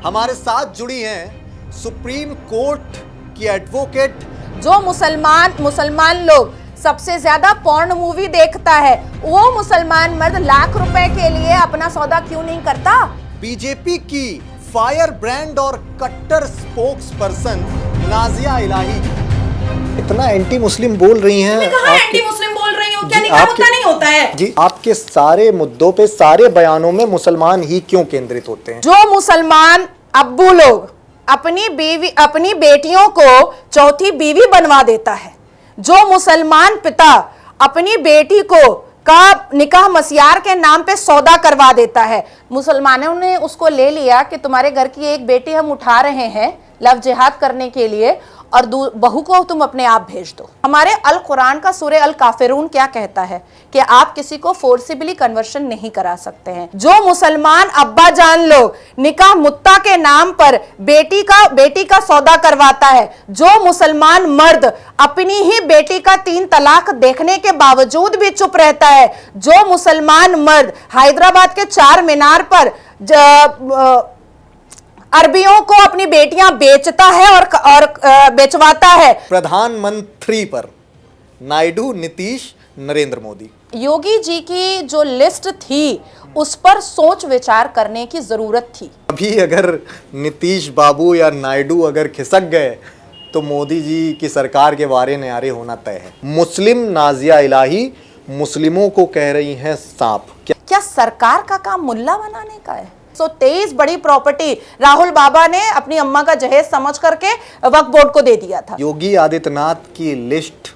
हमारे साथ जुड़ी हैं सुप्रीम कोर्ट की एडवोकेट। जो मुसलमान लोग सबसे ज्यादा पॉर्न मूवी देखता है, वो मुसलमान मर्द लाख रुपए के लिए अपना सौदा क्यों नहीं करता? बीजेपी की फायर ब्रांड और कट्टर स्पोक्स पर्सन नाजिया इलाही इतना एंटी मुस्लिम बोल रही हैं। कहाँ एंटी मुस्लिम बोल रही हूँ? क्या निकाह होता नहीं होता है? जी, आपके सारे मुद्दों पे, सारे बयानों में मुसलमान ही क्यों केंद्रित होते हैं? जो मुसलमान अब्बू लोग अपनी बेटियों को चौथी बीवी बनवा देता है, जो मुसलमान पिता अपनी बेटी को का निकाह मसियार के नाम पे सौदा करवा देता है, मुसलमानों ने उसको ले लिया कि तुम्हारे घर की एक बेटी हम उठा रहे हैं लव जिहाद करने के लिए और बहू को तुम अपने आप भेज दो। हमारे अल कुरान का सूरे अल काफिरून क्या कहता है कि आप किसी को फोर्सिबली कन्वर्शन नहीं करा सकते हैं। जो मुसलमान अब्बा जान लोग निकाह मुत्ता के नाम पर बेटी का सौदा करवाता है, जो मुसलमान मर्द अपनी ही बेटी का 3 तलाक देखने के बावजूद भी चुप रहता है, जो मुसलमान मर्द हैदराबाद के 4 मीनार पर अरबियों को अपनी बेटियां बेचता है और बेचवाता है। प्रधानमंत्री पर नायडू, नीतीश, नरेंद्र मोदी, योगी जी की जो लिस्ट थी उस पर सोच विचार करने की जरूरत थी। अभी अगर नीतीश बाबू या नायडू अगर खिसक गए तो मोदी जी की सरकार के वारे न्यारे होना तय है। मुस्लिम नाजिया इलाही मुस्लिमों को कह रही हैं सांप। क्या सरकार का काम मुल्ला बनाने का है? 123 बड़ी प्रॉपर्टी राहुल बाबा ने अपनी अम्मा का जहेज समझ करके वक्फ बोर्ड को दे दिया था। योगी आदित्यनाथ की लिस्ट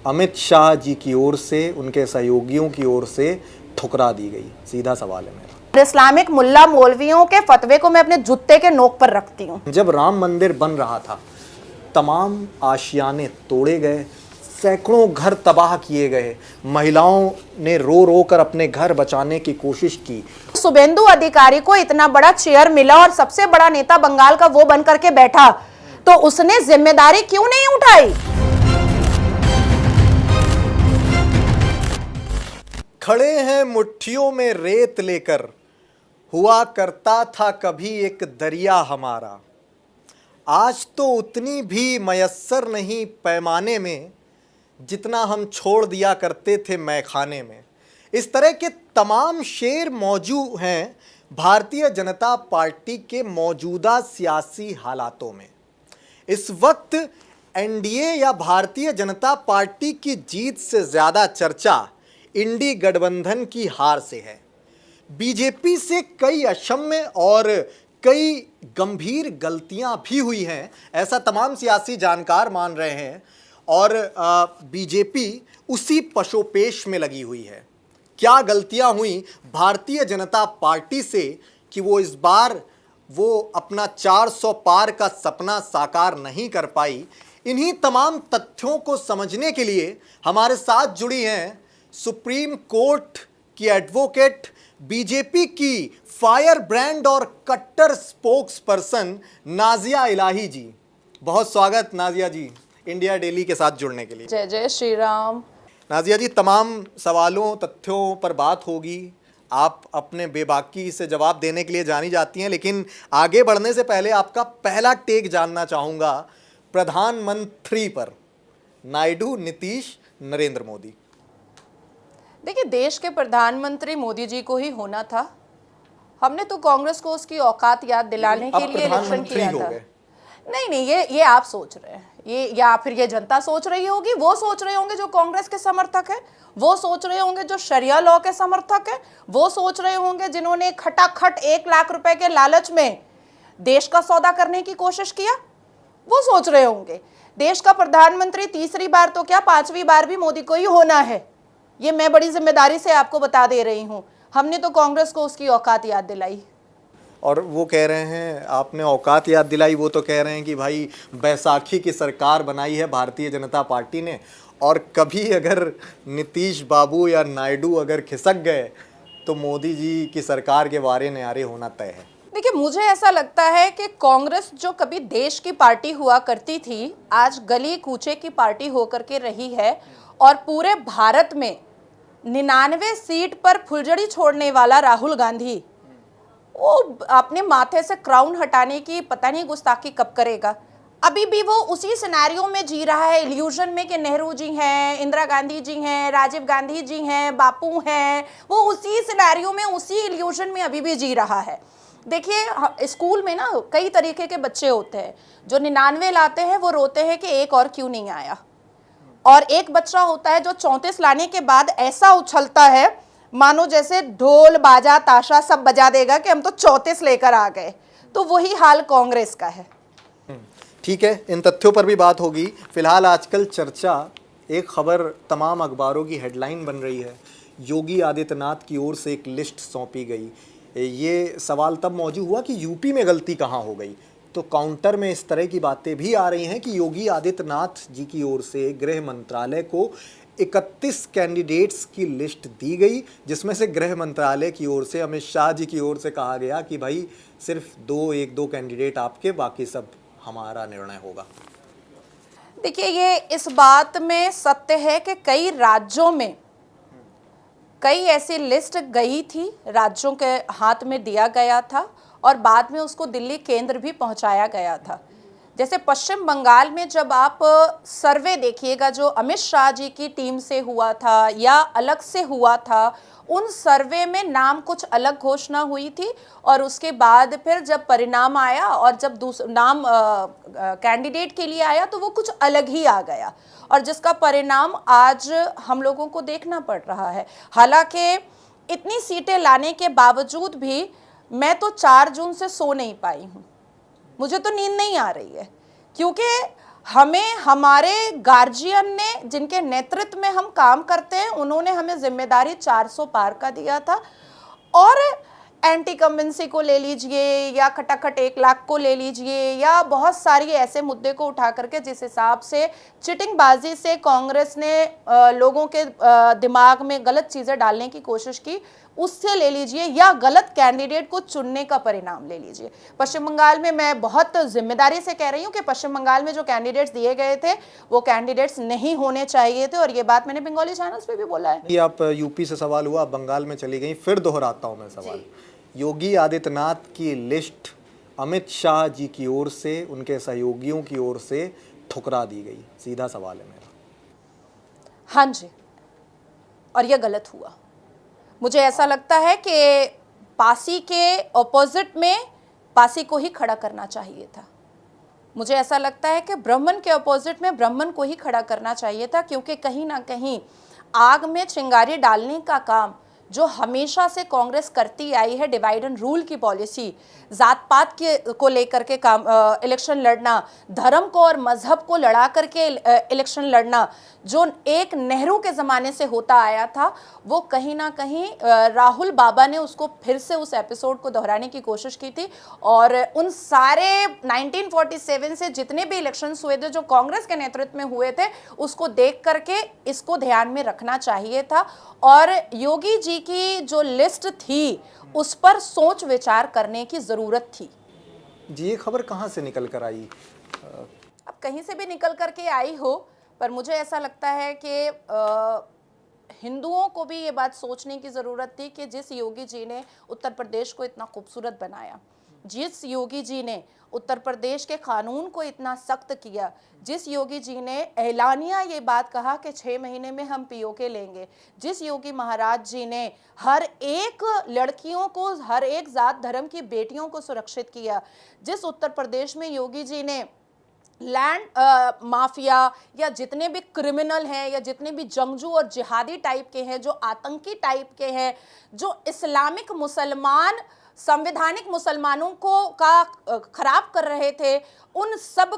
अमित शाह जी की ओर से, उनके सहयोगियों की ओर से ठुकरा दी गई। सीधा सवाल है मेरा। इस्लामिक मुल्ला मौलवियों के फतवे को मैं अपने जूते के नोक पर रखती हूँ। जब राम मंदिर बन रहा था, तमाम आशियाने तोड़े गए, सैकड़ों घर तबाह किए गए, महिलाओं ने रो रो कर अपने घर बचाने की कोशिश की। शुभेंदु अधिकारी को इतना बड़ा चेयर मिला और सबसे बड़ा नेता बंगाल का वो बन करके बैठा, तो उसने जिम्मेदारी क्यों नहीं उठाई? खड़े हैं मुट्ठियों में रेत लेकर, हुआ करता था कभी एक दरिया हमारा, आज तो उतनी भी मयस्सर नहीं पैमाने में जितना हम छोड़ दिया करते थे मैखाने में। इस तरह के तमाम शेर मौजूद हैं भारतीय जनता पार्टी के मौजूदा सियासी हालातों में। इस वक्त एनडीए या भारतीय जनता पार्टी की जीत से ज़्यादा चर्चा इंडी गठबंधन की हार से है। बीजेपी से कई अक्षम्य और कई गंभीर गलतियां भी हुई हैं, ऐसा तमाम सियासी जानकार मान रहे हैं, और बीजेपी उसी पशोपेश में लगी हुई है। क्या गलतियां हुई भारतीय जनता पार्टी से कि वो इस बार वो अपना 400 पार का सपना साकार नहीं कर पाई? इन्हीं तमाम तथ्यों को समझने के लिए हमारे साथ जुड़ी हैं सुप्रीम कोर्ट की एडवोकेट, बीजेपी की फायर ब्रांड और कट्टर स्पोक्स पर्सन नाजिया इलाही जी। बहुत स्वागत नाजिया जी इंडिया डेली के साथ जुड़ने के लिए। जय जय श्री राम। नाजिया जी, तमाम सवालों तथ्यों पर बात होगी, आप अपने बेबाकी से जवाब देने के लिए जानी जाती हैं, लेकिन आगे बढ़ने से पहले आपका पहला टेक जानना चाहूँगा प्रधानमंत्री पर नायडू, नीतीश, नरेंद्र मोदी। देखिए, देश के प्रधानमंत्री मोदी जी को ही होना था। हमने तो कांग्रेस को उसकी औकात याद दिलाने के लिए इलेक्शन किया था। नहीं, ये आप सोच रहे हैं, ये या फिर ये जनता सोच रही होगी। वो सोच रहे होंगे जो कांग्रेस के समर्थक है, वो सोच रहे होंगे जो शरिया लॉ के समर्थक है, वो सोच रहे होंगे जिन्होंने खटाखट 1 लाख रुपए के लालच में देश का सौदा करने की कोशिश किया, वो सोच रहे होंगे। देश का प्रधानमंत्री तीसरी बार तो क्या 5वीं बार भी मोदी को ही होना है, ये मैं बड़ी जिम्मेदारी से आपको बता दे रही हूँ। हमने तो कांग्रेस को उसकी औकात याद दिलाई। और वो कह रहे हैं आपने औकात याद दिलाई, वो तो कह रहे हैं कि भाई बैसाखी की सरकार बनाई है भारतीय जनता पार्टी ने, और कभी अगर नीतीश बाबू या नायडू अगर खिसक गए तो मोदी जी की सरकार के वारे न्यारे होना तय है। देखिए, मुझे ऐसा लगता है कि कांग्रेस जो कभी देश की पार्टी हुआ करती थी, आज गली कूचे की पार्टी होकर के रही है, और पूरे भारत में 99 सीट पर फुलझड़ी छोड़ने वाला राहुल गांधी वो अपने माथे से क्राउन हटाने की पता नहीं गुस्ताखी कब करेगा। अभी भी वो उसी सिनेरियो में जी रहा है, इल्यूजन में, कि नेहरू जी हैं, इंदिरा गांधी जी हैं, राजीव गांधी जी हैं, बापू हैं। वो उसी सिनेरियो में, उसी इल्यूजन में अभी भी जी रहा है। देखिए स्कूल में ना कई तरीके के बच्चे होते हैं। जो 99 लाते हैं वो रोते हैं कि एक और क्यों नहीं आया, और एक बच्चा होता है जो 34 लाने के बाद ऐसा उछलता है मानो जैसे ढोल बाजा ताशा सब बजा देगा कि हम तो 34 लेकर आ गए। तो वही हाल कांग्रेस का है। ठीक है, इन तथ्यों पर भी बात होगी। फिलहाल आजकल चर्चा, एक खबर तमाम अखबारों की हेडलाइन बन रही है, योगी आदित्यनाथ की ओर से एक लिस्ट सौंपी गई। ये सवाल तब मौजूद हुआ कि यूपी में गलती कहाँ हो गई। तो काउंटर में इस तरह की बातें भी आ रही हैं कि योगी आदित्यनाथ जी की ओर से गृह मंत्रालय को 31 कैंडिडेट्स की लिस्ट दी गई, जिसमें से गृह मंत्रालय की ओर से, अमित शाह जी की ओर से कहा गया कि भाई सिर्फ एक दो कैंडिडेट आपके, बाकी सब हमारा निर्णय होगा। देखिए ये इस बात में सत्य है कि कई राज्यों में कई ऐसी लिस्ट गई थी, राज्यों के हाथ में दिया गया था और बाद में उसको दिल्ली केंद्र भी पहुंचाया गया था। जैसे पश्चिम बंगाल में जब आप सर्वे देखिएगा जो अमित शाह जी की टीम से हुआ था या अलग से हुआ था, उन सर्वे में नाम कुछ अलग घोषणा हुई थी और उसके बाद फिर जब परिणाम आया और जब नाम कैंडिडेट के लिए आया तो वो कुछ अलग ही आ गया, और जिसका परिणाम आज हम लोगों को देखना पड़ रहा है। हालांकि इतनी सीटें लाने के बावजूद भी मैं तो 4 जून से सो नहीं पाई हूँ, मुझे तो नींद नहीं आ रही है, क्योंकि हमें हमारे गार्जियन ने, जिनके नेतृत्व में हम काम करते हैं, उन्होंने हमें जिम्मेदारी 400 पार का दिया था। और एंटी कम्बेंसी को ले लीजिए या खटाखट 1 लाख को ले लीजिए या बहुत सारी ऐसे मुद्दे को उठा करके जिस हिसाब से चिटिंगबाजी से कांग्रेस ने लोगों के दिमाग में गलत चीज़ें डालने की कोशिश की, उससे ले लीजिए, या गलत कैंडिडेट को चुनने का परिणाम ले लीजिए। पश्चिम बंगाल में मैं बहुत जिम्मेदारी से कह रही हूँ कि पश्चिम बंगाल में जो कैंडिडेट्स दिए गए थे वो कैंडिडेट्स नहीं होने चाहिए थे, और ये बात मैंने बंगाली चैनल्स पे भी बोला है। ये आप यूपी से सवाल हुआ, बंगाल में चली गई, फिर दोहराता हूँ मैं सवाल। योगी आदित्यनाथ की लिस्ट अमित शाह जी की ओर से, उनके सहयोगियों की ओर से ठुकरा दी गई, सीधा सवाल है मेरा। हाँ जी, और यह गलत हुआ। मुझे ऐसा लगता है कि पासी के ऑपोजिट में पासी को ही खड़ा करना चाहिए था। मुझे ऐसा लगता है कि ब्राह्मण के ऑपोजिट में ब्राह्मण को ही खड़ा करना चाहिए था, क्योंकि कहीं ना कहीं आग में चिंगारी डालने का काम जो हमेशा से कांग्रेस करती आई है, डिवाइड एंड रूल की पॉलिसी, जात पात के को लेकर के काम, इलेक्शन लड़ना, धर्म को और मजहब को लड़ा करके इलेक्शन लड़ना, जो एक नेहरू के ज़माने से होता आया था, वो कहीं ना कहीं राहुल बाबा ने उसको फिर से उस एपिसोड को दोहराने की कोशिश की थी। और उन सारे 1947 से जितने भी इलेक्शंस हुए थे जो कांग्रेस के नेतृत्व में हुए थे, उसको देख करके इसको ध्यान में रखना चाहिए था। और योगी जी की जो लिस्ट थी उस पर सोच विचार करने की ज़रूरत थी। जी, ये खबर कहाँ से निकल कर आई? अब कहीं से भी निकल करके आई हो, पर मुझे ऐसा लगता है कि हिंदुओं को भी ये बात सोचने की ज़रूरत थी कि जिस योगी जी ने उत्तर प्रदेश को इतना खूबसूरत बनाया, जिस योगी जी ने उत्तर प्रदेश के कानून को इतना सख्त किया, जिस योगी जी ने ऐलानिया ये बात कहा कि 6 महीने में हम पीओके लेंगे, जिस योगी महाराज जी ने हर एक लड़कियों को, हर एक जात धर्म की बेटियों को सुरक्षित किया, जिस उत्तर प्रदेश में योगी जी ने लैंड माफिया या जितने भी क्रिमिनल हैं या जितने भी जंगजू और जिहादी टाइप के हैं, जो आतंकी टाइप के हैं, जो इस्लामिक मुसलमान, संवैधानिक मुसलमानों को खराब कर रहे थे, उन सब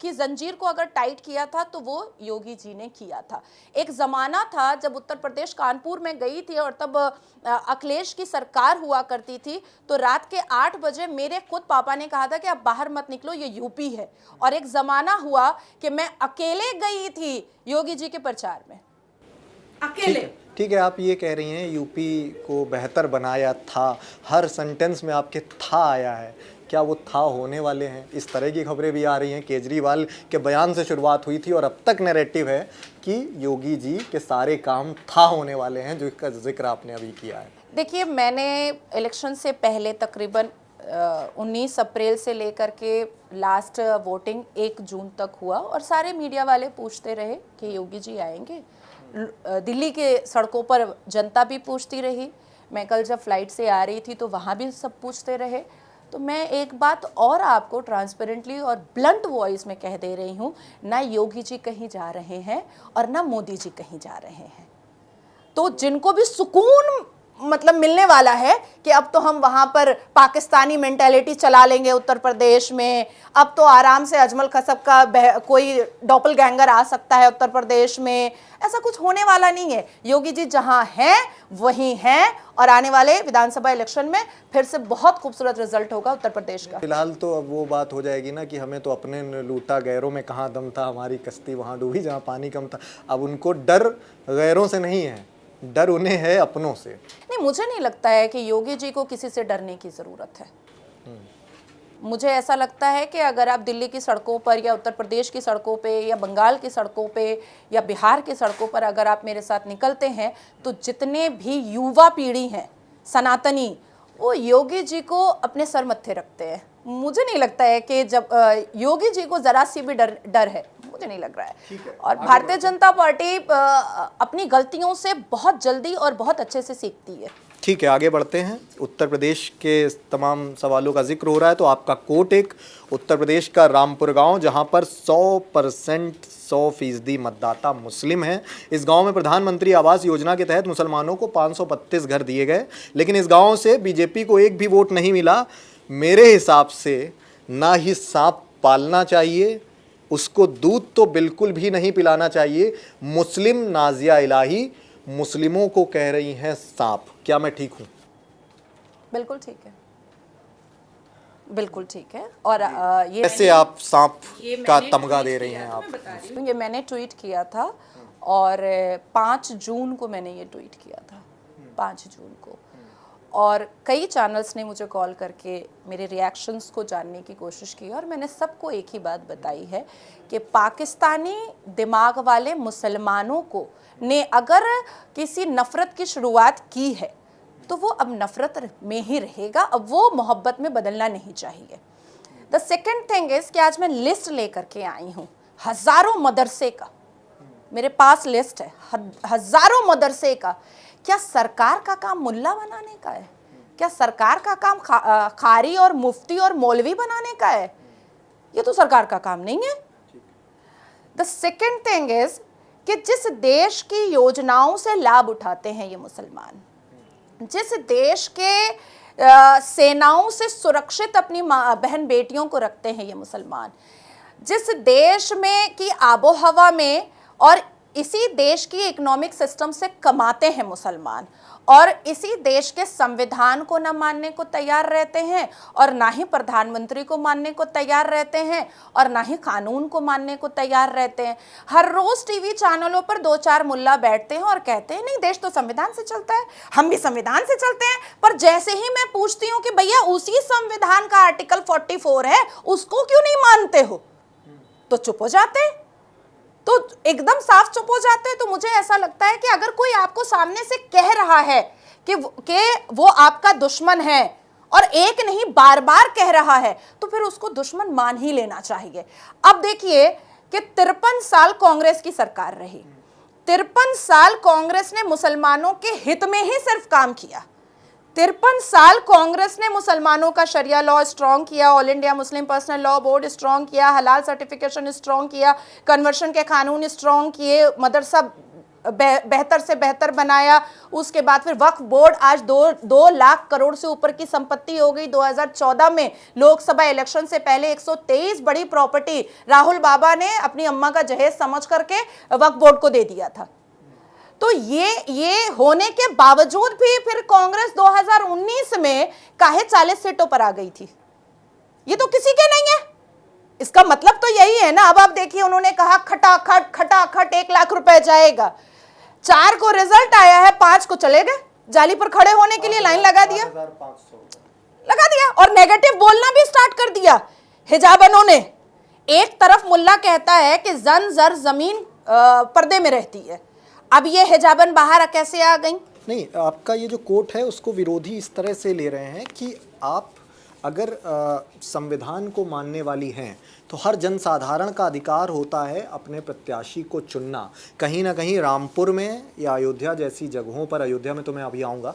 की जंजीर को अगर टाइट किया था तो वो योगी जी ने किया था। एक ज़माना था जब उत्तर प्रदेश कानपुर में गई थी और तब अखिलेश की सरकार हुआ करती थी, तो रात के 8 बजे मेरे खुद पापा ने कहा था कि आप बाहर मत निकलो, ये यूपी है। और एक ज़माना हुआ कि मैं अकेले गई थी योगी जी के प्रचार में, अकेले। ठीक है, आप ये कह रही हैं यूपी को बेहतर बनाया था, हर सेंटेंस में आपके था आया है, क्या वो था होने वाले हैं? इस तरह की खबरें भी आ रही हैं। केजरीवाल के बयान से शुरुआत हुई थी और अब तक नैरेटिव है कि योगी जी के सारे काम था होने वाले हैं, जो इसका जिक्र आपने अभी किया है। देखिए, मैंने इलेक्शन से पहले तकरीबन 19 अप्रैल से लेकर के लास्ट वोटिंग 1 जून तक हुआ और सारे मीडिया वाले पूछते रहे कि योगी जी आएंगे। दिल्ली के सड़कों पर जनता भी पूछती रही। मैं कल जब फ्लाइट से आ रही थी तो वहाँ भी सब पूछते रहे। तो मैं एक बात और आपको ट्रांसपेरेंटली और ब्लंट वॉइस में कह दे रही हूँ, ना योगी जी कहीं जा रहे हैं और ना मोदी जी कहीं जा रहे हैं। तो जिनको भी सुकून मतलब मिलने वाला है कि अब तो हम वहां पर पाकिस्तानी मेंटालिटी चला लेंगे उत्तर प्रदेश में, अब तो आराम से अजमल खसब का कोई डॉपलगैंगर आ सकता है उत्तर प्रदेश में, ऐसा कुछ होने वाला नहीं है। योगी जी जहां हैं वहीं हैं और आने वाले विधानसभा इलेक्शन में फिर से बहुत खूबसूरत रिजल्ट होगा उत्तर प्रदेश का। फिलहाल तो अब वो बात हो जाएगी ना कि हमें तो अपने ने लूटा, गैरों में कहाँ दम था, हमारी कश्ती वहाँ डूबी जहाँ पानी कम था। अब उनको डर गैरों से नहीं है, डर उन्हें है अपनों से। नहीं, मुझे नहीं लगता है कि योगी जी को किसी से डरने की ज़रूरत है। मुझे ऐसा लगता है कि अगर आप दिल्ली की सड़कों पर या उत्तर प्रदेश की सड़कों पे या बंगाल की सड़कों पे या बिहार की सड़कों पर अगर आप मेरे साथ निकलते हैं तो जितने भी युवा पीढ़ी हैं सनातनी, वो योगी जी को अपने सर मत्थे रखते हैं। मुझे नहीं लगता है कि जब योगी जी को ज़रा सी भी डर है, मुझे नहीं लग रहा है। और भारतीय जनता पार्टी अपनी गलतियों से बहुत जल्दी और बहुत अच्छे से सीखती है। ठीक है, आगे बढ़ते हैं। उत्तर प्रदेश के तमाम सवालों का जिक्र हो रहा है तो आपका कोट एक उत्तर प्रदेश का रामपुर गांव, जहां पर 100% मतदाता मुस्लिम हैं। इस गांव में प्रधानमंत्री आवास योजना के तहत मुसलमानों को 532 घर दिए गए, लेकिन इस गांव से बीजेपी को एक भी वोट नहीं मिला। मेरे हिसाब से ना ही सांप पालना चाहिए, उसको दूध तो बिल्कुल भी नहीं पिलाना चाहिए। मुस्लिम नाजिया इलाही मुस्लिमों को कह रही हैं सांप। क्या मैं ठीक हूं? बिल्कुल ठीक है, बिल्कुल ठीक है। और ये कैसे आप सांप का तमगा दे रही हैं आप? ये मैंने ट्वीट किया था और 5 जून को मैंने ये ट्वीट किया था, 5 जून को। और कई चैनल्स ने मुझे कॉल करके मेरे रिएक्शंस को जानने की कोशिश की और मैंने सबको एक ही बात बताई है कि पाकिस्तानी दिमाग वाले मुसलमानों को ने अगर किसी नफ़रत की शुरुआत की है तो वो अब नफ़रत में ही रहेगा, अब वो मोहब्बत में बदलना नहीं चाहिए। द सेकेंड थिंग इज़ कि आज मैं लिस्ट लेकर के आई हूँ हज़ारों मदरसे का, मेरे पास लिस्ट है हज़ारों मदरसे का। क्या सरकार का काम मुल्ला बनाने का है? क्या सरकार का काम खारी और मुफ्ती और मौलवी बनाने का है? ये तो सरकार का काम नहीं है। द सेकेंड थिंग इज़ कि जिस देश की योजनाओं से लाभ उठाते हैं ये मुसलमान, जिस देश के सेनाओं से सुरक्षित अपनी बहन बेटियों को रखते हैं ये मुसलमान, जिस देश में की आबो हवा में और इसी देश की इकोनॉमिक सिस्टम से कमाते हैं मुसलमान, और इसी देश के संविधान को न मानने को तैयार रहते हैं और ना ही प्रधानमंत्री को मानने को तैयार रहते हैं और ना ही कानून को मानने को तैयार रहते हैं। हर रोज टीवी चैनलों पर 2-4 मुल्ला बैठते हैं और कहते हैं नहीं देश तो संविधान से चलता है, हम भी संविधान से चलते हैं। पर जैसे ही मैं पूछती हूँ कि भैया उसी संविधान का आर्टिकल 44 है, उसको क्यों नहीं मानते हो, तो चुप हो जाते हैं, तो एकदम साफ चुप हो जाते हैं। तो मुझे ऐसा लगता है कि अगर कोई आपको सामने से कह रहा है कि वो आपका दुश्मन है और एक नहीं बार बार कह रहा है, तो फिर उसको दुश्मन मान ही लेना चाहिए। अब देखिए कि 53 साल कांग्रेस की सरकार रही, 53 साल कांग्रेस ने मुसलमानों के हित में ही सिर्फ काम किया। 53 साल कांग्रेस ने मुसलमानों का शरिया लॉ स्ट्रॉन्ग किया, all India Muslim personal law board strong किया, हलाल सर्टिफिकेशन स्ट्रॉन्ग किया, कन्वर्शन के कानून स्ट्रॉन्ग किए, मदरसा बेहतर से बेहतर बनाया। उसके बाद फिर वक्फ बोर्ड आज 2 लाख करोड़ से ऊपर की संपत्ति हो गई। 2014 में लोकसभा इलेक्शन से पहले 123 बड़ी प्रॉपर्टी राहुल बाबा ने अपनी अम्मा का जहेज समझ करके वक्फ बोर्ड को दे दिया था। तो ये होने के बावजूद भी फिर कांग्रेस 2019 में काहे 40 सीटों पर आ गई थी? ये तो किसी के नहीं है। इसका मतलब तो यही है ना। अब आप देखिए, उन्होंने कहा खटाखट 1 लाख रुपए जाएगा, 4 को रिजल्ट आया है, 5 को चले गए, जाली पर खड़े होने के लिए लाइन लगा दिया और नेगेटिव बोलना भी स्टार्ट कर दिया हिजाबनों ने। एक तरफ मुल्ला कहता है कि जन जर जमीन पर्दे में रहती है, अब ये हिजाबन बाहर कैसे आ गई? नहीं, आपका ये जो कोट है उसको विरोधी इस तरह से ले रहे हैं कि आप अगर संविधान को मानने वाली हैं तो हर जनसाधारण का अधिकार होता है अपने प्रत्याशी को चुनना। कहीं ना कहीं रामपुर में या अयोध्या जैसी जगहों पर, अयोध्या में तो मैं अभी आऊँगा,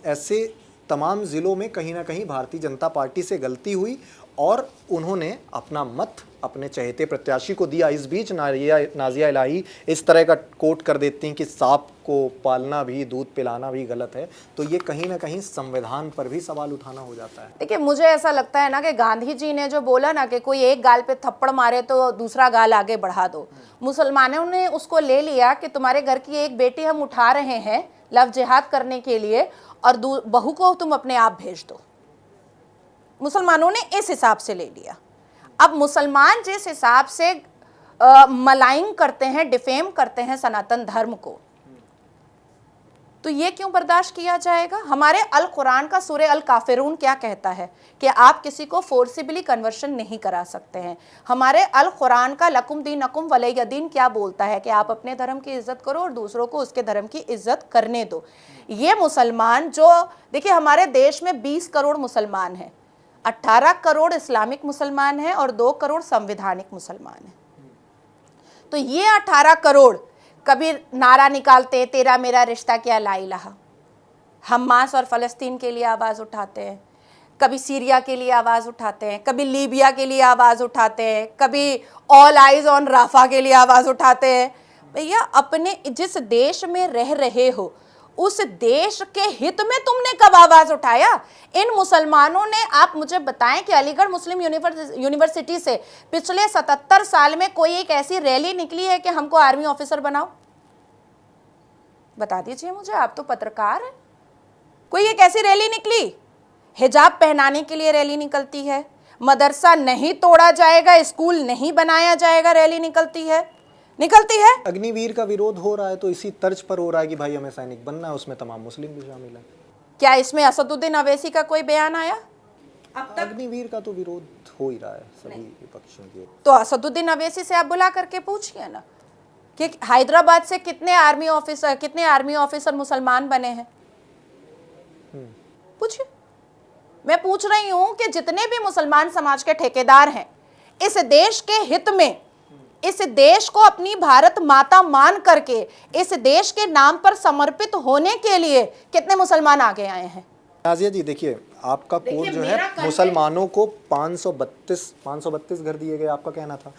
ऐसे तमाम ज़िलों में कहीं ना कहीं भारतीय जनता पार्टी से गलती हुई और उन्होंने अपना मत अपने चहेते प्रत्याशी को दिया। इस बीच नाज़िया इलाही इस तरह का कोट कर देती हैं कि सांप को पालना भी, दूध पिलाना भी गलत है। तो ये कहीं ना कहीं संविधान पर भी सवाल उठाना हो जाता है। देखिए, मुझे ऐसा लगता है ना कि गांधी जी ने जो बोला ना कि कोई एक गाल पे थप्पड़ मारे तो दूसरा गाल आगे बढ़ा दो, मुसलमानों ने उसको ले लिया कि तुम्हारे घर की एक बेटी हम उठा रहे हैं लव जिहाद करने के लिए और बहू को तुम अपने आप भेज दो। मुसलमानों ने इस हिसाब से ले लिया। अब मुसलमान जिस हिसाब से मलाइन करते हैं, डिफेम करते हैं सनातन धर्म को, तो ये क्यों बर्दाश्त किया जाएगा? हमारे अल कुरान का सूरे अल काफिरून क्या कहता है कि आप किसी को फोर्सिबली कन्वर्शन नहीं करा सकते हैं। हमारे अल कुरान का लकुम दीनकुम वलिय दीन क्या बोलता है कि आप अपने धर्म की इज्जत करो और दूसरों को उसके धर्म की इज्जत करने दो। ये मुसलमान जो, देखिए हमारे देश में 20 करोड़ मुसलमान हैं, 18 करोड़ इस्लामिक मुसलमान हैं और 2 करोड़ संवैधानिक मुसलमान हैं। तो ये 18 करोड़ कभी नारा निकालते तेरा मेरा रिश्ता क्या ला इलाहा, हमास और फ़लस्तीन के लिए आवाज़ उठाते हैं, कभी सीरिया के लिए आवाज़ उठाते हैं, कभी लीबिया के लिए आवाज़ उठाते हैं, कभी ऑल आइज ऑन राफा के लिए आवाज़ उठाते हैं। भैया, अपने जिस देश में रह रहे हो उस देश के हित में तुमने कब आवाज़ उठाया? इन मुसलमानों ने, आप मुझे बताएं कि अलीगढ़ मुस्लिम यूनिवर्सिटी से पिछले 77 साल में कोई एक ऐसी रैली निकली है कि हमको आर्मी ऑफिसर बनाओ? बता दीजिए मुझे, आप तो पत्रकार हैं। कोई एक ऐसी रैली निकली? हिजाब पहनाने के लिए रैली निकलती है, मदरसा नहीं तोड़ा जाएगा, स्कूल नहीं बनाया जाएगा, रैली निकलती है। अग्निवीर का विरोध हो रहा है तो इसी तर्ज पर हो रहा है कि भाई हमें सैनिक बनना है, उसमें तमाम मुस्लिम भी शामिल है। क्या इसमें असदुद्दीन अवैसी का कोई बयान आया अब तक? अग्निवीर का तो विरोध हो ही रहा है सभी विपक्षों के। तो असदुद्दीन अवैसी से आप बुला करके पूछिए ना कि हैदराबाद से कितने आर्मी ऑफिसर मुसलमान बने हैं, पूछिए। मैं पूछ रही हूं कि जितने भी मुसलमान समाज के ठेकेदार हैं, इस देश के हित में, इस देश को अपनी भारत माता मान करके इस देश के नाम पर समर्पित होने के लिए कितने मुसलमान आगे आए हैं? नाज़िया जी, देखिए आपका कोड जो है, मुसलमानों को 532 घर दिए गए, आपका कहना था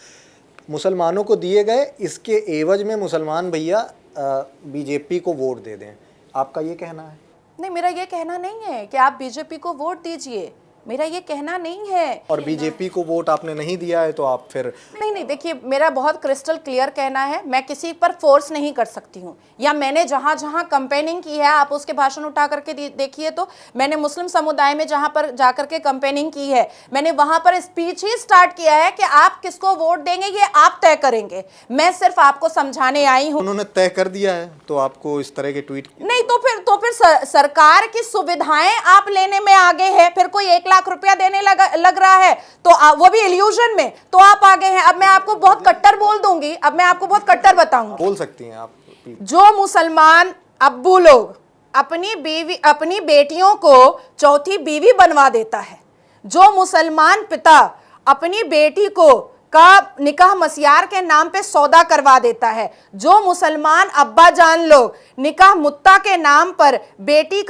मुसलमानों को दिए गए, इसके एवज में मुसलमान भैया बीजेपी को वोट दे दें, आपका ये कहना है? नहीं, मेरा ये कहना नहीं है कि आप बीजेपी को वोट दीजिए, मेरा ये कहना नहीं है। और बीजेपी को वोट आपने नहीं दिया है तो आप फिर? नहीं, देखिए मेरा बहुत क्रिस्टल क्लियर कहना है, मैं किसी पर फोर्स नहीं कर सकती हूँ। या मैंने जहाँ जहाँ कंपेनिंग की है, आप उसके भाषण उठा करके देखिए, तो मैंने मुस्लिम समुदाय में जहाँ पर जाकर के कंपेनिंग की है, मैंने वहाँ पर स्पीच ही स्टार्ट किया है कि आप किसको वोट देंगे ये आप तय करेंगे, मैं सिर्फ आपको समझाने आई हूँ। उन्होंने तय कर दिया है तो आपको इस तरह के ट्वीट? नहीं, तो फिर सरकार की सुविधाएं आप लेने में आगे है, फिर कोई 1 लाख रुपया देने लग रहा है तो वो भी इल्यूजन में, तो आप आगे हैं। अब मैं आपको बहुत कट्टर बोल दूंगी, अब मैं आपको बहुत कट्टर बताऊंगी। बोल सकती हैं आप। जो मुसलमान अब्बू लोग अपनी बेटियों को चौथी बीवी बनवा देता है, जो मुसलमान पिता अपनी बेटी को का निकाह मसियार के नाम पे सौदा करवा देता है, जो मुसलमान अब्बा जान लोग निकाह मुत्ता के नाम पर बेटी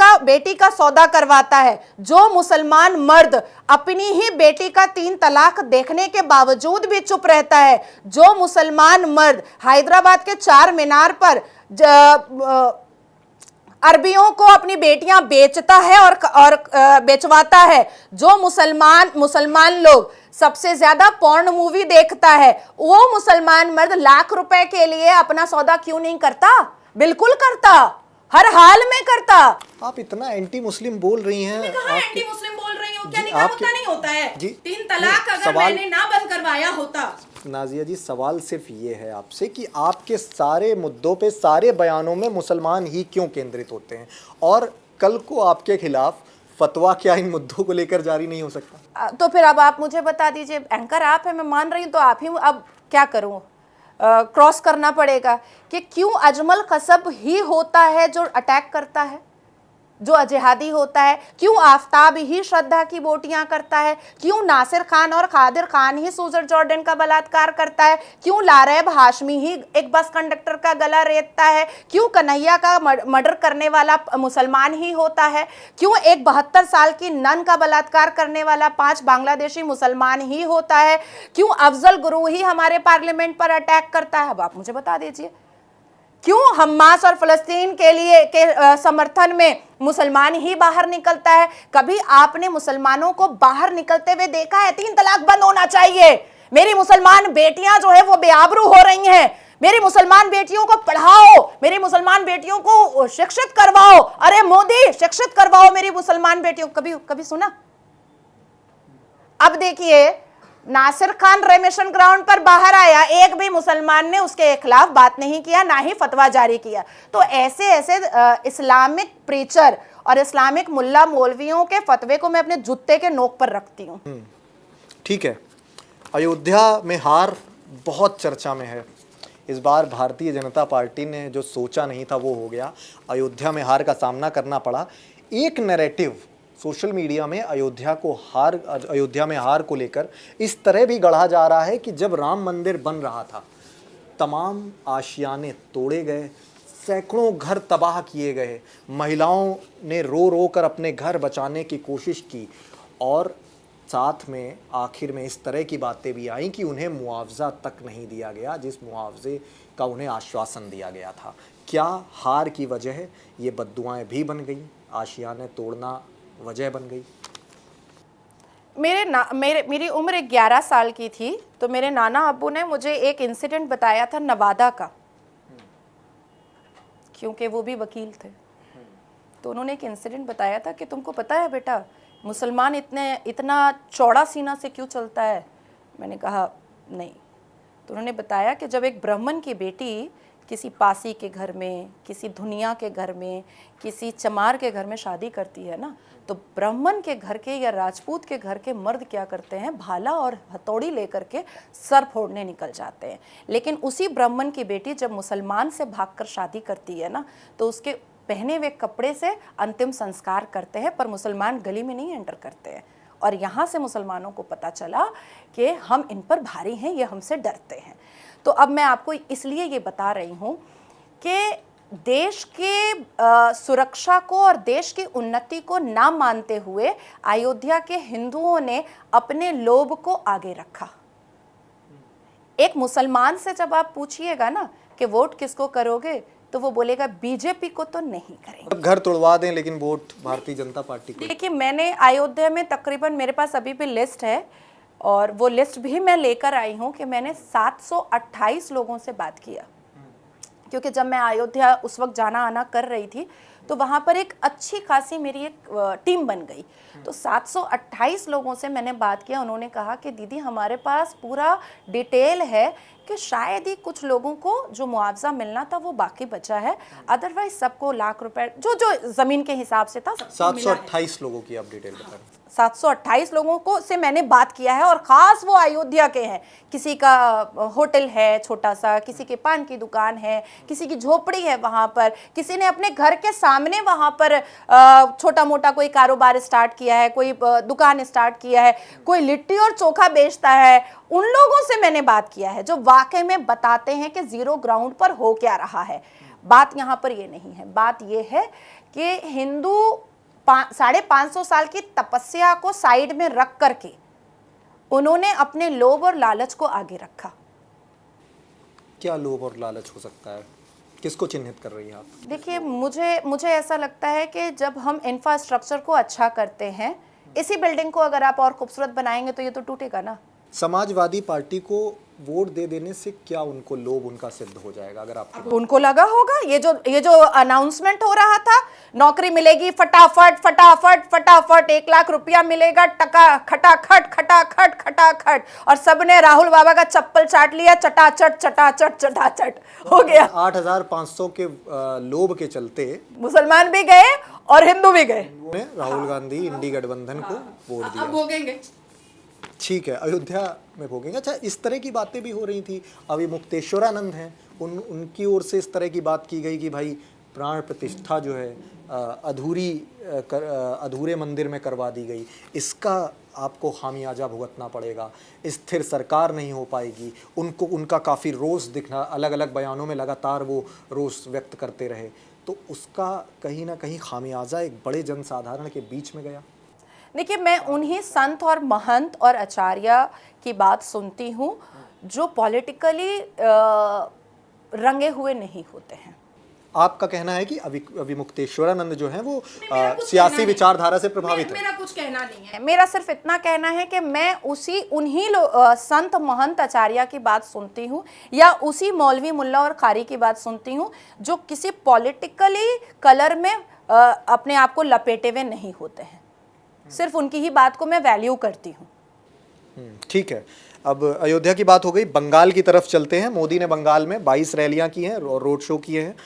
का सौदा करवाता है, जो मुसलमान मर्द अपनी ही बेटी का 3 तलाक देखने के बावजूद भी चुप रहता है, जो मुसलमान मर्द हैदराबाद के 4 मीनार पर अरबियों को अपनी बेटियां बेचता है और बेचवाता है, जो मुसलमान लोग सबसे ज्यादा पॉर्न मूवी देखता है, वो मुसलमान मर्द लाख रुपए के लिए अपना सौदा क्यों नहीं करता? बिल्कुल करता, हर हाल में करता। आप इतना एंटी मुस्लिम बोल रही हैं। एंटी मुस्लिम बोल रही हूँ? क्या निकाह मुत्ता नहीं होता है? 3 तलाक अगर मैंने ना बंद करवाया होता। नाज़िया जी, सवाल सिर्फ ये है आपसे कि आपके सारे मुद्दों पे, सारे बयानों में मुसलमान ही क्यों केंद्रित होते हैं, और कल को आपके खिलाफ फतवा क्या इन मुद्दों को लेकर जारी नहीं हो सकता? तो फिर अब आप मुझे बता दीजिए, एंकर आप हैं, मैं मान रही हूँ, तो आप ही, अब क्या करूँ? क्रॉस करना पड़ेगा कि क्यों अजमल कसब ही होता है जो अटैक करता है, जो जिहादी होता है, क्यों आफताब ही श्रद्धा की बोटियां करता है, क्यों नासिर खान और कादिर खान ही सूजर जॉर्डन का बलात्कार करता है, क्यों लारेब हाशमी ही एक बस कंडक्टर का गला रेतता है, क्यों कन्हैया का मर्डर करने वाला मुसलमान ही होता है, क्यों एक 72 साल की नन का बलात्कार करने वाला 5 बांग्लादेशी मुसलमान ही होता है, क्यों अफजल गुरू ही हमारे पार्लियामेंट पर अटैक करता है। अब आप मुझे बता दीजिए, क्यों हमास और फलस्तीन के लिए के समर्थन में मुसलमान ही बाहर निकलता है। कभी आपने मुसलमानों को बाहर निकलते हुए देखा है? 3 तलाक बंद होना चाहिए, मेरी मुसलमान बेटियां जो है वो बेआबरू हो रही हैं, मेरी मुसलमान बेटियों को पढ़ाओ, मेरी मुसलमान बेटियों को शिक्षित करवाओ, अरे मोदी शिक्षित करवाओ मेरी मुसलमान बेटियों को। कभी सुना? अब देखिए, नासिर खान रेमिशन ग्राउंड पर बाहर आया, एक भी मुसलमान ने उसके खिलाफ बात नहीं किया, ना ही फतवा जारी किया। तो ऐसे ऐसे इस्लामिक प्रीचर और इस्लामिक मुल्ला मौलवियों के फतवे को मैं अपने जूते के नोक पर रखती हूँ। ठीक है, अयोध्या में हार बहुत चर्चा में है। इस बार भारतीय जनता पार्टी ने जो सोचा नहीं था वो हो गया, अयोध्या में हार का सामना करना पड़ा। एक नैरेटिव सोशल मीडिया में अयोध्या में हार को लेकर इस तरह भी गढ़ा जा रहा है कि जब राम मंदिर बन रहा था तमाम आशियाने तोड़े गए, सैकड़ों घर तबाह किए गए, महिलाओं ने रो रो कर अपने घर बचाने की कोशिश की और साथ में आखिर में इस तरह की बातें भी आईं कि उन्हें मुआवजा तक नहीं दिया गया जिस मुआवजे का उन्हें आश्वासन दिया गया था। क्या हार की वजह ये बद्दुआएं भी बन गई, आशियाने तोड़ना वजह बन गई? मेरी उम्र 11 साल की थी तो मेरे नाना अब्बू ने मुझे एक इंसिडेंट बताया था नवादा का, क्योंकि वो भी वकील थे। तो उन्होंने एक इंसिडेंट बताया था कि तुमको पता है बेटा, मुसलमान इतना चौड़ा सीना से क्यों चलता है? मैंने कहा नहीं। तो उन्होंने बताया कि जब एक ब्राह्मण की बेटी किसी पासी के घर में, किसी धुनिया के घर में, किसी चमार के घर में शादी करती है ना, तो ब्राह्मण के घर के या राजपूत के घर के मर्द क्या करते हैं, भाला और हथौड़ी लेकर के सर फोड़ने निकल जाते हैं। लेकिन उसी ब्राह्मण की बेटी जब मुसलमान से भागकर शादी करती है ना, तो उसके पहने हुए कपड़े से अंतिम संस्कार करते हैं, पर मुसलमान गली में नहीं एंटर करते हैं। और यहाँ से मुसलमानों को पता चला कि हम इन पर भारी हैं, ये हमसे डरते हैं। तो अब मैं आपको इसलिए ये बता रही हूँ कि देश के सुरक्षा को और देश की उन्नति को ना मानते हुए अयोध्या के हिंदुओं ने अपने लोभ को आगे रखा। एक मुसलमान से जब आप पूछिएगा ना कि वोट किसको करोगे, तो वो बोलेगा बीजेपी को तो नहीं करेंगे। घर तोड़वा दें लेकिन वोट भारतीय जनता पार्टी को। देखिए, मैंने अयोध्या में तकरीबन, मेरे पास अभी भी लिस्ट है और वो लिस्ट भी मैं लेकर आई हूँ कि मैंने 728 लोगों से बात किया, क्योंकि जब मैं अयोध्या उस वक्त जाना आना कर रही थी तो वहाँ पर एक अच्छी खासी मेरी एक टीम बन गई। तो 728 लोगों से मैंने बात किया। उन्होंने कहा कि दीदी हमारे पास पूरा डिटेल है कि शायद ही कुछ लोगों को जो मुआवजा मिलना था वो बाकी बचा है, अदरवाइज सबको लाख रुपए जो ज़मीन के हिसाब से था। 728 लोगों की आप डिटेल बता रहे हैं? 728 लोगों को से मैंने बात किया है और ख़ास वो अयोध्या के हैं। किसी का होटल है छोटा सा, किसी के पान की दुकान है, किसी की झोपड़ी है वहाँ पर, किसी ने अपने घर के सामने वहाँ पर छोटा मोटा कोई कारोबार स्टार्ट किया है, कोई दुकान स्टार्ट किया है, कोई लिट्टी और चोखा बेचता है। उन लोगों से मैंने बात किया है जो वाकई में बताते हैं कि ज़ीरो ग्राउंड पर हो क्या रहा है। बात यहाँ पर ये नहीं है, बात ये है कि हिंदू 550 साल की तपस्या को साइड में रख करके उन्होंने अपने लोभ और लालच को आगे रखा। क्या लोभ और लालच हो सकता है? किसको चिन्हित कर रही हैं आप? देखिए, मुझे ऐसा लगता है कि जब हम इंफ्रास्ट्रक्चर को अच्छा करते हैं, इसी बिल्डिंग को अगर आप और खूबसूरत बनाएंगे तो ये तो टूटेगा ना। समाजवादी पार्टी को वोट दे देने से क्या उनको लोभ उनका सिद्ध हो जाएगा? अगर आप उनको लगा होगा ये जो अनाउंसमेंट हो रहा था, नौकरी मिलेगी फटाफट फटाफट फटाफट, 1 लाख रुपया मिलेगा टका खटाखट खटाखट खटाखट, और सबने राहुल बाबा का चप्पल चाट लिया, चटाचट चटाचट चटाचट हो गया। 8,500 के लोभ के चलते मुसलमान भी गए और हिंदू भी गए। राहुल गांधी इंडी गठबंधन को वोट दिया। अब भोगेंगे। ठीक है, अयोध्या में भोगेंगे। अच्छा, इस तरह की बातें भी हो रही थी, अभी मुक्तेश्वरानंद हैं, उनकी ओर से इस तरह की बात की गई कि भाई प्राण प्रतिष्ठा जो है अधूरे मंदिर में करवा दी गई, इसका आपको खामियाजा भुगतना पड़ेगा, स्थिर सरकार नहीं हो पाएगी। उनका काफ़ी रोष दिखना, अलग अलग बयानों में लगातार वो रोष व्यक्त करते रहे, तो उसका कहीं ना कहीं खामियाजा एक बड़े जनसाधारण के बीच में गया। देखिए, मैं उन्हीं संत और महंत और आचार्य की बात सुनती हूँ जो पॉलिटिकली रंगे हुए नहीं होते हैं। आपका कहना है कि अभी मुक्तेश्वरानंद जो हैं वो सियासी विचारधारा से प्रभावित है। मेरा कुछ कहना नहीं है, मेरा सिर्फ इतना कहना है कि मैं उन्हीं संत महंत आचार्य की बात सुनती हूँ या उसी मौलवी मुल्ला और कारी की बात सुनती हूँ जो किसी पॉलिटिकली कलर में अपने आप को लपेटे हुए नहीं होते हैं। सिर्फ उनकी ही बात को मैं वैल्यू करती हूँ। ठीक है, अब अयोध्या की बात हो गई, बंगाल की तरफ चलते हैं। मोदी ने बंगाल में 22 रैलियां की हैं और रोड शो किए हैं,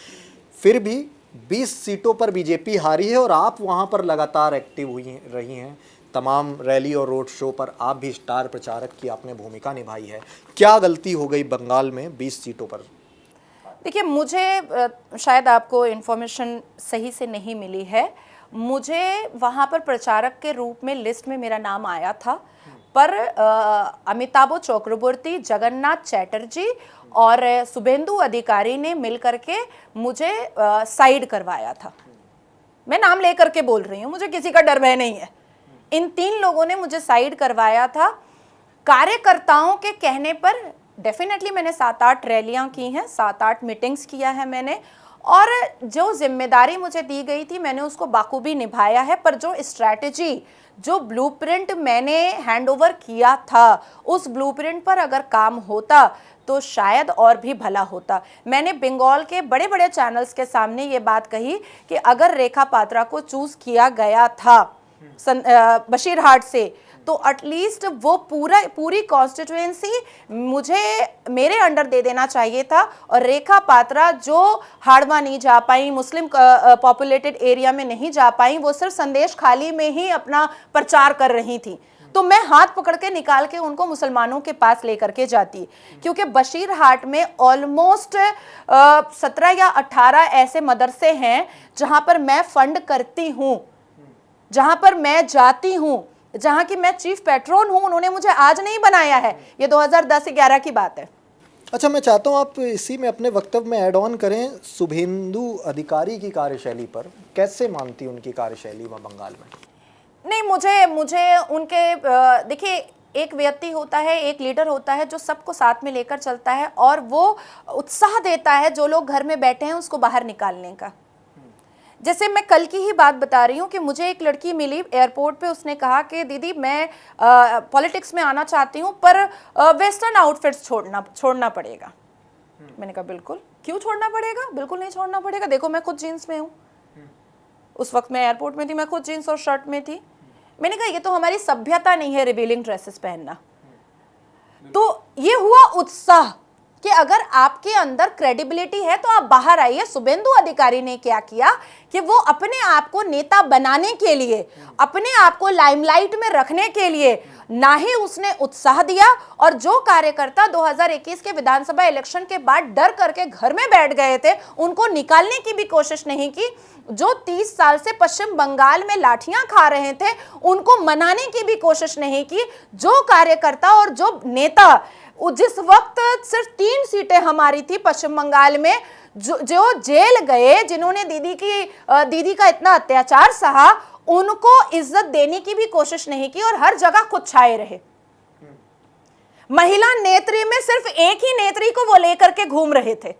फिर भी 20 सीटों पर बीजेपी हारी है और आप वहां पर लगातार एक्टिव रही हैं। तमाम रैली और रोड शो पर आप भी स्टार प्रचारक की आपने भूमिका निभाई है। क्या गलती हो गई बंगाल में 20 सीटों पर? देखिए, मुझे शायद आपको इन्फॉर्मेशन सही से नहीं मिली है, मुझे वहाँ पर प्रचारक के रूप में लिस्ट में मेरा नाम आया था, पर अमिताभ चक्रवर्ती, जगन्नाथ चैटर्जी और शुभेंदु अधिकारी ने मिलकर के मुझे साइड करवाया था। मैं नाम लेकर के बोल रही हूँ, मुझे किसी का डर भय नहीं है। इन 3 लोगों ने मुझे साइड करवाया था। कार्यकर्ताओं के कहने पर डेफिनेटली मैंने 7-8 रैलियां की हैं, 7-8 मीटिंग्स किया है मैंने, और जो जिम्मेदारी मुझे दी गई थी मैंने उसको बाखूबी निभाया है। पर जो स्ट्रैटेजी, जो ब्लूप्रिंट मैंने हैंडओवर किया था, उस ब्लूप्रिंट पर अगर काम होता तो शायद और भी भला होता। मैंने बंगाल के बड़े बड़े चैनल्स के सामने ये बात कही कि अगर रेखा पात्रा को चूज किया गया था बशीरहाट से, तो एटलीस्ट वो पूरी कॉन्स्टिट्यूएंसी मुझे मेरे अंडर दे देना चाहिए था। और रेखा पात्रा जो हाड़वा नहीं जा पाई, मुस्लिम पॉपुलेटेड एरिया में नहीं जा पाई, वो सिर्फ संदेश खाली में ही अपना प्रचार कर रही थी, तो मैं हाथ पकड़ के निकाल के उनको मुसलमानों के पास लेकर के जाती। क्योंकि बशीरहाट में ऑलमोस्ट 17 या 18 ऐसे मदरसे हैं जहां पर मैं फंड करती हूं, जहां पर मैं जाती हूं, जहां की मैं चीफ पेट्रोन हूं। उन्होंने मुझे आज नहीं बनाया है, ये 2010-11 की बात है। अच्छा, मैं चाहता हूं आप इसी में अपने वक्तव्य में ऐड ऑन करें शुभेंदु अधिकारी की कार्यशैली पर। कैसे मानती उनकी कार्यशैली वहाँ बंगाल में? नहीं, मुझे उनके देखिए, एक व्यक्ति होता है, एक लीडर होता है जो सबको साथ में लेकर चलता है और वो उत्साह देता है जो लोग घर में बैठे हैं उसको बाहर निकालने का। जैसे मैं कल की ही बात बता रही हूँ कि मुझे एक लड़की मिली एयरपोर्ट पे, उसने कहा कि दीदी मैं पॉलिटिक्स में आना चाहती हूँ पर वेस्टर्न आउटफिट्स छोड़ना पड़ेगा। मैंने कहा बिल्कुल, क्यों छोड़ना पड़ेगा? बिल्कुल नहीं छोड़ना पड़ेगा, देखो मैं खुद जीन्स में हूँ। उस वक्त मैं एयरपोर्ट में थी, मैं खुद जीन्स और शर्ट में थी। मैंने कहा ये तो हमारी सभ्यता नहीं है रिवीलिंग ड्रेसेस पहनना। तो ये हुआ उत्साह कि अगर आपके अंदर क्रेडिबिलिटी है तो आप बाहर आइए। शुभेंदु अधिकारी ने क्या किया कि वो अपने आप को नेता बनाने के लिए, अपने आप को लाइमलाइट में रखने के लिए ना ही उसने उत्साह दिया, और जो कार्यकर्ता 2021 के विधानसभा इलेक्शन के बाद डर करके घर में बैठ गए थे उनको निकालने की भी कोशिश नहीं की। जो 30 साल से पश्चिम बंगाल में लाठियां खा रहे थे उनको मनाने की भी कोशिश नहीं की। जो कार्यकर्ता और जो नेता, जिस वक्त सिर्फ 3 सीटें हमारी थी पश्चिम बंगाल में, जो जेल गए, जिन्होंने दीदी का इतना अत्याचार सहा, उनको इज्जत देने की भी कोशिश नहीं की और हर जगह खुद छाए रहे। महिला नेत्री में सिर्फ एक ही नेत्री को वो लेकर के घूम रहे थे,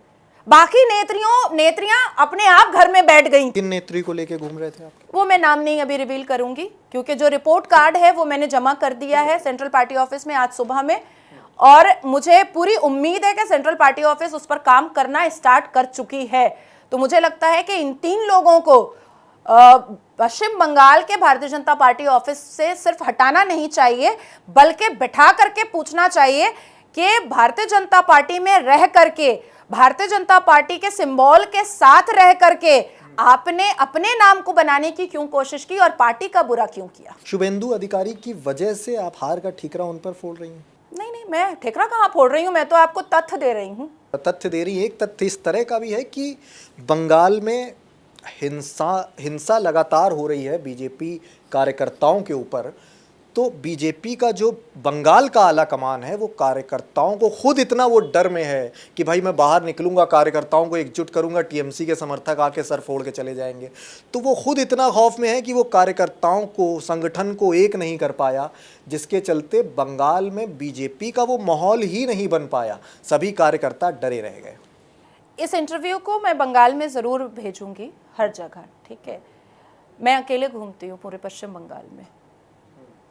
बाकी नेत्रियां अपने आप घर में बैठ गई। किन नेत्री को लेके घूम रहे थे आप? वो मैं नाम नहीं अभी रिवील करूंगी, क्योंकि जो रिपोर्ट कार्ड है वो मैंने जमा कर दिया है सेंट्रल पार्टी ऑफिस में आज सुबह में, और मुझे पूरी उम्मीद है कि सेंट्रल पार्टी ऑफिस उस पर काम करना स्टार्ट कर चुकी है। तो मुझे लगता है कि इन 3 लोगों को पश्चिम बंगाल के भारतीय जनता पार्टी ऑफिस से सिर्फ हटाना नहीं चाहिए, बल्कि बिठा करके पूछना चाहिए कि भारतीय जनता पार्टी में रह करके, भारतीय जनता पार्टी के सिंबल के साथ रह करके आपने अपने नाम को बनाने की क्यों कोशिश की और पार्टी का बुरा क्यों किया? शुभेंदु अधिकारी की वजह से आप हार का ठीकरा उन पर फोड़ रही हैं? नहीं नहीं, मैं ठेकरा कहाँ फोड़ रही हूँ, मैं तो आपको तथ्य दे रही हूँ। तथ्य दे रही है। एक तथ्य इस तरह का भी है कि बंगाल में हिंसा लगातार हो रही है बीजेपी कार्यकर्ताओं के ऊपर। तो बीजेपी का जो बंगाल का आला कमान है वो कार्यकर्ताओं को खुद इतना वो डर में है कि भाई मैं बाहर निकलूंगा, कार्यकर्ताओं को एकजुट करूंगा, टीएमसी के समर्थक आके सर फोड़ के चले जाएंगे। तो वो खुद इतना खौफ में है कि वो कार्यकर्ताओं को, संगठन को एक नहीं कर पाया, जिसके चलते बंगाल में बीजेपी का वो माहौल ही नहीं बन पाया। सभी कार्यकर्ता डरे रह गए। इस इंटरव्यू को मैं बंगाल में ज़रूर भेजूंगी, हर जगह, ठीक है। मैं अकेले घूमती हूँ पूरे पश्चिम बंगाल में।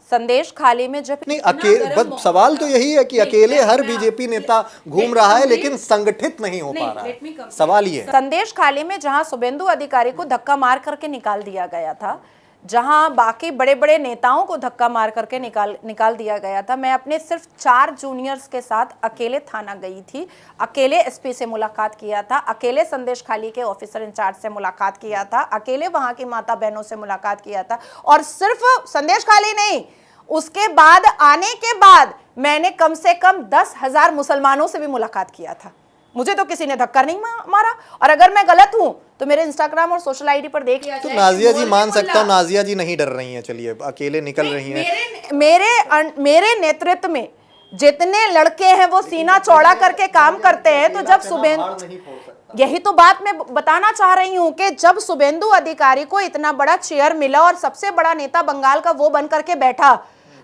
संदेश खाली में जब नहीं, अकेले, सवाल तो यही है कि अकेले हर बीजेपी नेता घूम रहा है लेकिन संगठित नहीं हो पा रहा है। सवाल ये है। संदेश खाली में जहां शुभेंदु अधिकारी को धक्का मार करके निकाल दिया गया था, जहां बाकी बड़े बड़े नेताओं को धक्का मार करके निकाल दिया गया था, मैं अपने सिर्फ 4 जूनियर्स के साथ अकेले थाना गई थी, अकेले एसपी से मुलाकात किया था, अकेले संदेश खाली के ऑफिसर इंचार्ज से मुलाकात किया था, अकेले वहां की माता बहनों से मुलाकात किया था। और सिर्फ संदेश खाली नहीं, उसके बाद आने के बाद मैंने कम से कम 10,000 मुसलमानों से भी मुलाकात किया था। मुझे तो किसी ने धक्का नहीं मारा। और अगर मैं गलत हूं तो मेरे इंस्टाग्राम और सोशल आईडी पर देख लिया। तो नाजिया जी मान सकता हूं, नाजिया जी नहीं डर रही हैं, चलिए अकेले निकल रही हैं। मेरे नेतृत्व में जितने लड़के हैं वो सीना चौड़ा करके काम करते हैं। तो जब शुभेंदु, यही तो बात मैं बताना चाह रही हूं कि जब शुभेंदु अधिकारी को इतना बड़ा चेयर मिला और सबसे बड़ा नेता बंगाल का वो बन करके बैठा,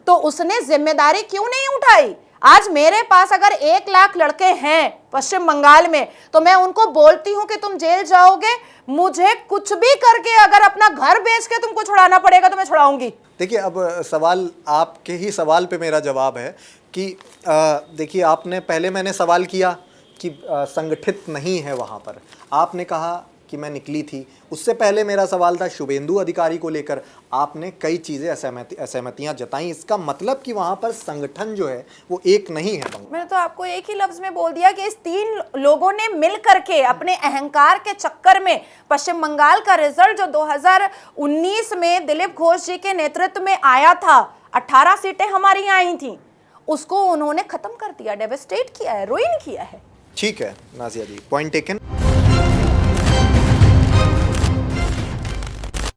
तो उसने जिम्मेदारी क्यों नहीं उठाई? आज मेरे पास अगर 1 लाख लड़के हैं पश्चिम बंगाल में, तो मैं उनको बोलती हूं कि तुम जेल जाओगे, मुझे कुछ भी करके अगर अपना घर बेच के तुमको छुड़ाना पड़ेगा तो मैं छुड़ाऊंगी। देखिए, अब सवाल, आपके ही सवाल पे मेरा जवाब है कि देखिए, आपने पहले, मैंने सवाल किया कि संगठित नहीं है वहाँ पर, आपने कहा कि मैं निकली थी। उससे पहले मेरा सवाल था शुभेंदु अधिकारी को लेकर, आपने कई चीज़ें असहमतियाँ जताई। इसका मतलब कि वहाँ पर संगठन जो है वो एक नहीं है। मैंने तो आपको एक ही लफ्ज़ में बोल दिया कि इस 3 लोगों ने मिल करके अपने अहंकार के चक्कर में पश्चिम बंगाल का रिजल्ट जो 2019 में दिलीप घोष जी के नेतृत्व में आया था, 18 सीटें हमारी आई थी, उसको उन्होंने खत्म कर दिया, डेवास्टेट किया है, रुइन किया है। ठीक है नाजिया जी, पॉइंट टेकन।